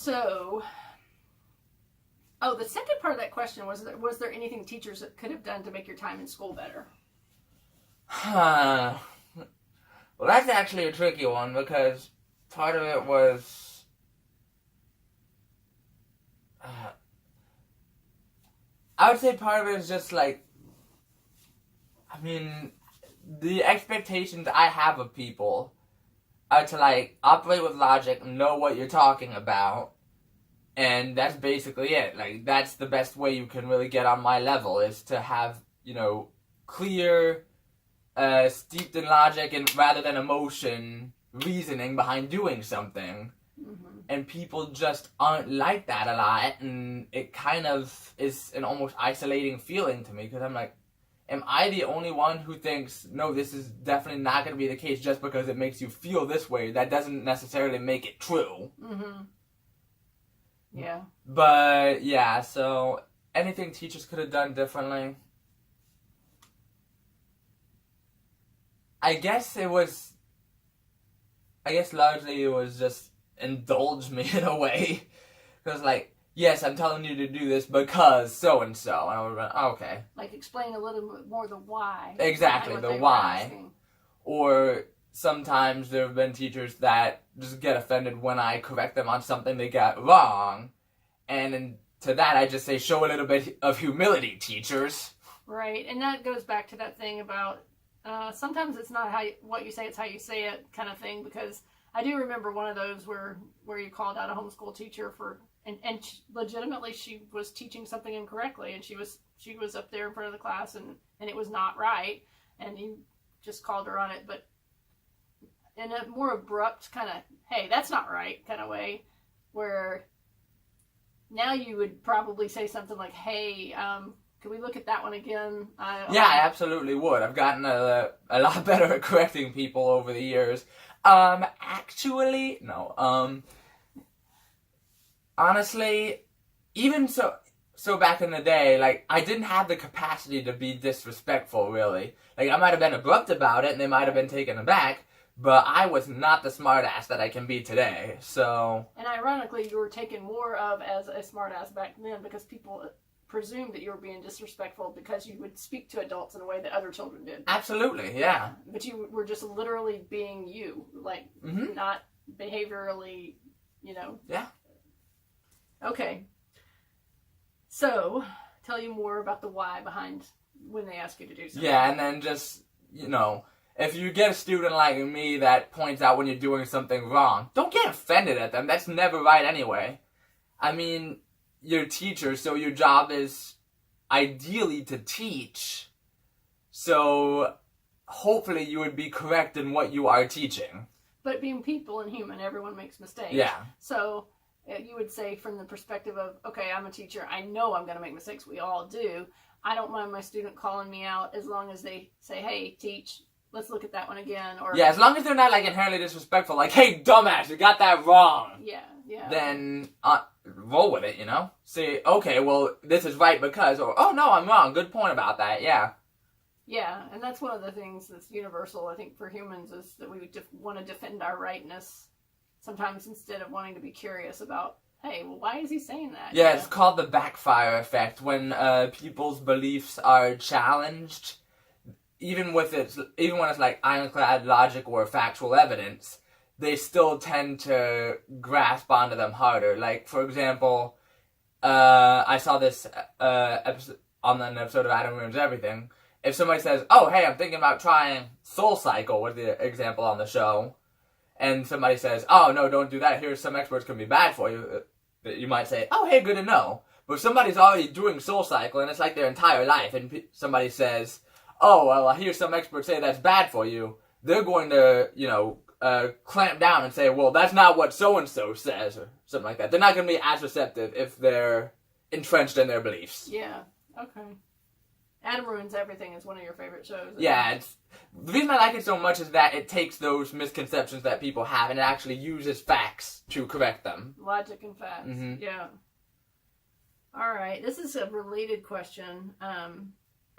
So, the second part of that question was there anything teachers could have done to make your time in school better? Well, that's actually a tricky one because part of it was I would say part of it is just like, I mean, the expectations I have of people are to like operate with logic, know what you're talking about, and that's basically it. Like, that's the best way you can really get on my level, is to have, clear, steeped in logic and rather than emotion, reasoning behind doing something. Mm-hmm. And people just aren't like that a lot, and it kind of is an almost isolating feeling to me, because I'm like, am I the only one who thinks, no, this is definitely not going to be the case just because it makes you feel this way? That doesn't necessarily make it true. Mm-hmm. Yeah. But, yeah, so anything teachers could have done differently? I guess largely it was just indulge me in a way. Because, like, yes, I'm telling you to do this because so-and-so. And I would have been, okay. Like, explain a little bit more the why. Exactly, the why. Or sometimes there have been teachers that just get offended when I correct them on something they got wrong. And to that, I just say, show a little bit of humility, teachers. Right, and that goes back to that thing about sometimes it's not what you say, it's how you say it kind of thing, because I do remember one of those where you called out a homeschool teacher and legitimately she was teaching something incorrectly, and she was up there in front of the class and it was not right, and you just called her on it, but in a more abrupt kind of, hey, that's not right kind of way, where now you would probably say something like, hey, can we look at that one again? Yeah, I absolutely would. I've gotten a lot better at correcting people over the years. Actually, no. Honestly, even so back in the day, like, I didn't have the capacity to be disrespectful, really. Like, I might have been abrupt about it, and they might have been taken aback, but I was not the smartass that I can be today, so... And ironically, you were taken more of as a smartass back then, because people presumed that you were being disrespectful because you would speak to adults in a way that other children did. Absolutely, yeah. But you were just literally being you, like, not behaviorally, Yeah. Okay. So, tell you more about the why behind when they ask you to do something. Yeah, and then just, if you get a student like me that points out when you're doing something wrong, don't get offended at them. That's never right anyway. I mean, you're a teacher, so your job is ideally to teach. So, hopefully you would be correct in what you are teaching. But being people and human, everyone makes mistakes. Yeah. So, you would say from the perspective of, okay, I'm a teacher, I know I'm going to make mistakes, we all do. I don't mind my student calling me out as long as they say, hey, teach, let's look at that one again. Or yeah, as long as they're not, like, inherently disrespectful, like, hey, dumbass, you got that wrong. Yeah. Then roll with it, Say, okay, well, this is right because, or, oh, no, I'm wrong, good point about that, yeah. Yeah, and that's one of the things that's universal, I think, for humans, is that we want to defend our rightness sometimes instead of wanting to be curious about, hey, well, why is he saying that? Yeah, it's called the backfire effect. When people's beliefs are challenged, even when it's like ironclad logic or factual evidence, they still tend to grasp onto them harder. Like, for example, I saw this episode on an episode of Adam Ruins Everything. If somebody says, oh, hey, I'm thinking about trying SoulCycle, was the example on the show, and somebody says, oh, no, don't do that, here's some experts can be bad for you, you might say, oh, hey, good to know. But if somebody's already doing SoulCycle, and it's like their entire life, and somebody says, oh, well, I hear some experts say that's bad for you, they're going to, clamp down and say, well, that's not what so-and-so says, or something like that. They're not going to be as receptive if they're entrenched in their beliefs. Yeah, okay. Adam Ruins Everything is one of your favorite shows. Yeah, the reason I like it so much is that it takes those misconceptions that people have and it actually uses facts to correct them. Logic and facts, yeah. All right, this is a related question.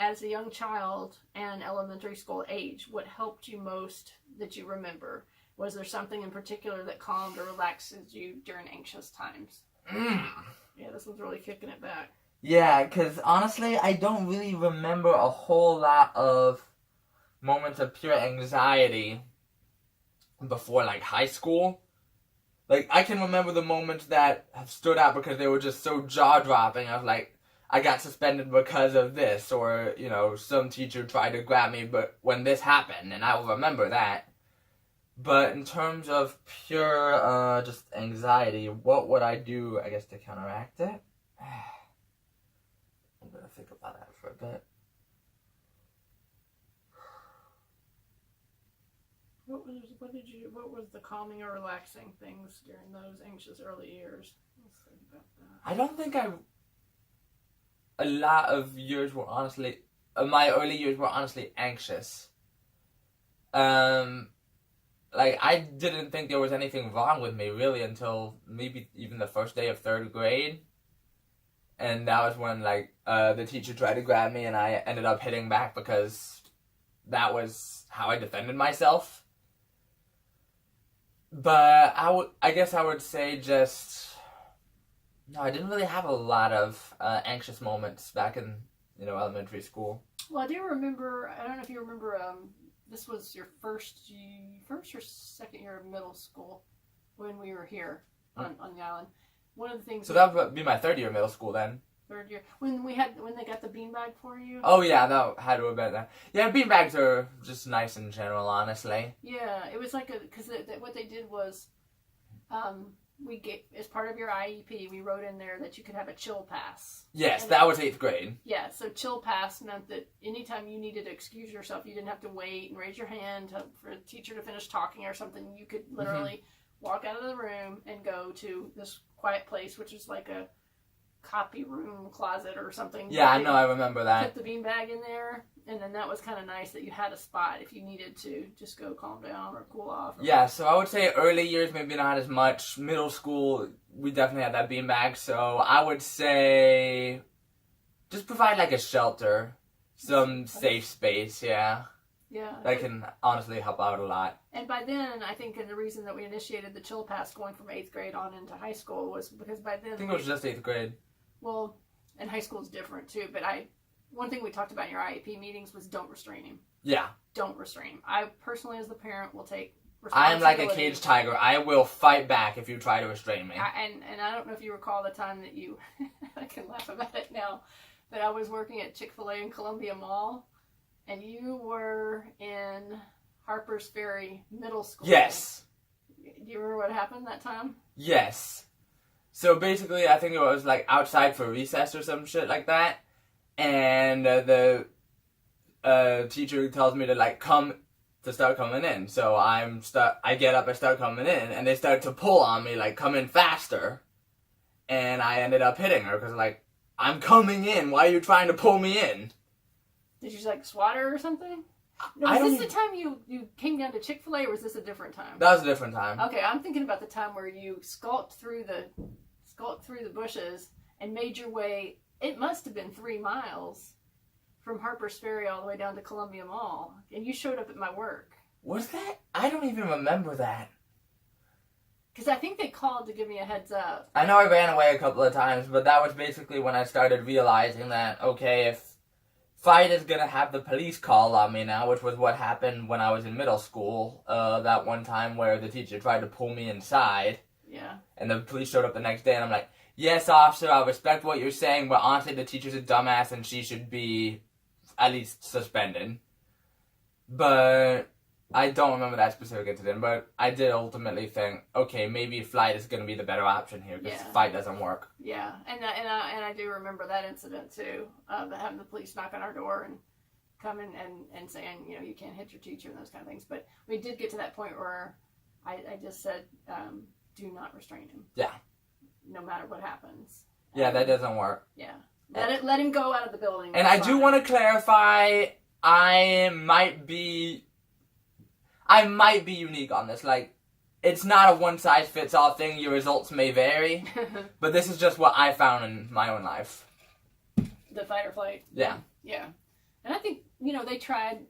As a young child and elementary school age, what helped you most that you remember? Was there something in particular that calmed or relaxes you during anxious times? Yeah, this one's really kicking it back. Yeah, because honestly, I don't really remember a whole lot of moments of pure anxiety before, like, high school. Like, I can remember the moments that have stood out because they were just so jaw-dropping. I was like, I got suspended because of this, or, you know, some teacher tried to grab me but when this happened, and I will remember that. But in terms of pure, just anxiety, what would I do, I guess, to counteract it? I'm gonna think about that for a bit. What was the calming or relaxing things during those anxious early years? Let's think about that. I don't think a lot of years were honestly, my early years were honestly anxious. Like, I didn't think there was anything wrong with me, really, until maybe even the first day of 3rd grade. And that was when, like, the teacher tried to grab me, and I ended up hitting back because that was how I defended myself. But I guess I would say just, no, I didn't really have a lot of anxious moments back in, you know, elementary school. Well, I do remember, I don't know if you remember, this was your first or second year of middle school when we were here on the island. One of the things. So that would be my 3rd year of middle school then. 3rd year when they got the beanbag for you. Oh yeah, that had to have been that. Yeah, beanbags are just nice in general, honestly. Yeah, it was like because what they did was, we gave, as part of your IEP, we wrote in there that you could have a chill pass. Yes, that was 8th grade. Yeah, so chill pass meant that anytime you needed to excuse yourself, you didn't have to wait and raise your hand for a teacher to finish talking or something. You could literally walk out of the room and go to this quiet place, which is like a copy room closet or something. Yeah, I know, I remember that. Put the beanbag in there, and then that was kind of nice that you had a spot if you needed to just go calm down or cool off. Yeah, so I would say early years, maybe not as much. Middle school, we definitely had that beanbag, so I would say just provide like a shelter, some safe space, yeah. Yeah. That can honestly help out a lot. And by then, I think the reason that we initiated the chill pass going from 8th grade on into high school was because by then... I think it was just 8th grade. Well, and high school is different too, but one thing we talked about in your IEP meetings was don't restrain him. Yeah. Don't restrain him. I personally, as the parent, will take I'm like responsibility. a caged tiger. I will fight back if you try to restrain me. And I don't know if you recall the time that you... I can laugh about it now. But I was working at Chick-fil-A in Columbia Mall, and you were in Harper's Ferry Middle School. Yes. Do you remember what happened that time? Yes. So basically, I think it was like outside for recess or some shit like that. And the teacher tells me to like start coming in. So I get up and start coming in, and they start to pull on me, like, come in faster. And I ended up hitting her because, like, I'm coming in. Why are you trying to pull me in? Did you like swat her or something? No, was this the time you came down to Chick-fil-A, or was this a different time? That was a different time. Okay, I'm thinking about the time where you skulked through the bushes and made your way. It must have been 3 miles from Harper's Ferry all the way down to Columbia Mall, and you showed up at my work. Was that? I don't even remember that. Because I think they called to give me a heads up. I know I ran away a couple of times, but that was basically when I started realizing that, okay, if fight is gonna have the police call on me now, which was what happened when I was in middle school, that one time where the teacher tried to pull me inside. Yeah. And the police showed up the next day, and I'm like, yes, officer, I respect what you're saying, but honestly, the teacher's a dumbass, and she should be at least suspended. But I don't remember that specific incident, but I did ultimately think, okay, maybe flight is going to be the better option here, because fight doesn't work. Yeah, and I do remember that incident, too, having the police knock on our door and come in and saying, you know, you can't hit your teacher and those kind of things. But we did get to that point where I just said, do not restrain him. Yeah. No matter what happens. Yeah, that doesn't work. Yeah. Let him go out of the building. And I do want to clarify, I might be unique on this. Like, it's not a one-size-fits-all thing. Your results may vary. But this is just what I found in my own life. The fight or flight. Yeah. Yeah. And I think, you know, they tried,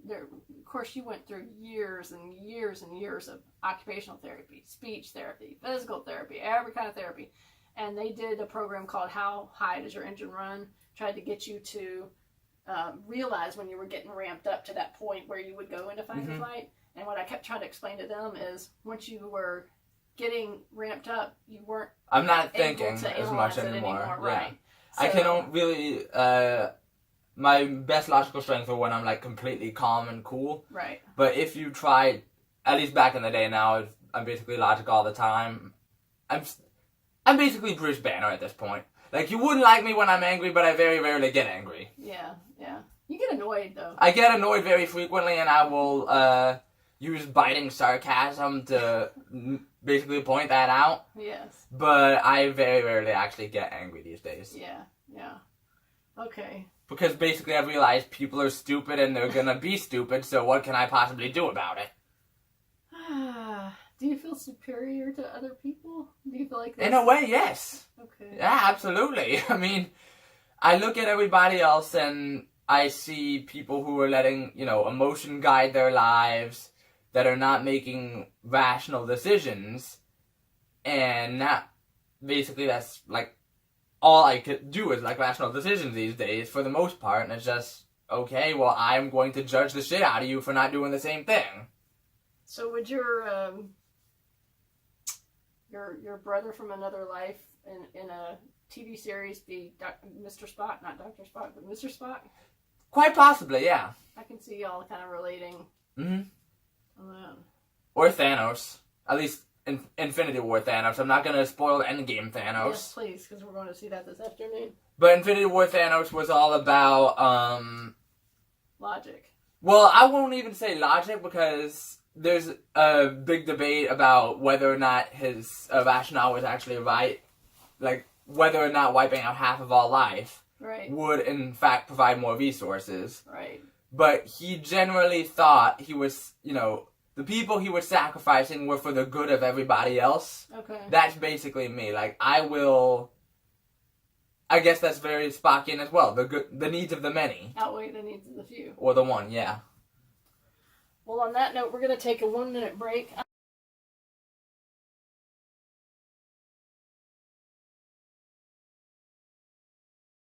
course, you went through years and years and years of occupational therapy, speech therapy, physical therapy, every kind of therapy. And they did a program called How High Does Your Engine Run? Tried to get you to realize when you were getting ramped up to that point where you would go into fight or flight. And what I kept trying to explain to them is once you were getting ramped up, you weren't I'm not able thinking to as analyze much it anymore. Yeah. Right. I So- can really, my best logical strengths are when I'm like completely calm and cool. Right. But if you try, at least back in the day now, I'm basically logic all the time. I'm basically Bruce Banner at this point. Like, you wouldn't like me when I'm angry, but I very rarely get angry. Yeah, yeah. You get annoyed, though. I get annoyed very frequently, and I will use biting sarcasm to basically point that out. Yes. But I very rarely actually get angry these days. Yeah, yeah. Okay. Because basically I've realized people are stupid and they're gonna be stupid, so what can I possibly do about it? Do you feel superior to other people? Do you feel like this? In a way, yes. Okay. Yeah, absolutely. I mean, I look at everybody else and I see people who are letting, emotion guide their lives, that are not making rational decisions, and basically that's like all I could do is like rational decisions these days for the most part, and it's just, okay, well, I'm going to judge the shit out of you for not doing the same thing. So would your brother from another life in a TV series be Mr. Spock? Not Dr. Spock, but Mr. Spock? Quite possibly, yeah. I can see y'all kind of relating. Mm-hmm. On Or Thanos. At least Infinity War Thanos. I'm not going to spoil Endgame Thanos. Yes, please, because we're going to see that this afternoon. But Infinity War Thanos was all about, Logic. well, I won't even say logic, because there's a big debate about whether or not his rationale was actually right. Like, whether or not wiping out half of all life would, in fact, provide more resources. Right. But he generally thought he was, the people he was sacrificing were for the good of everybody else. Okay. That's basically me. Like, I guess that's very Spockian as well. The needs of the many. Outweigh the needs of the few. Or the one, yeah. Well, on that note, we're going to take a 1-minute break.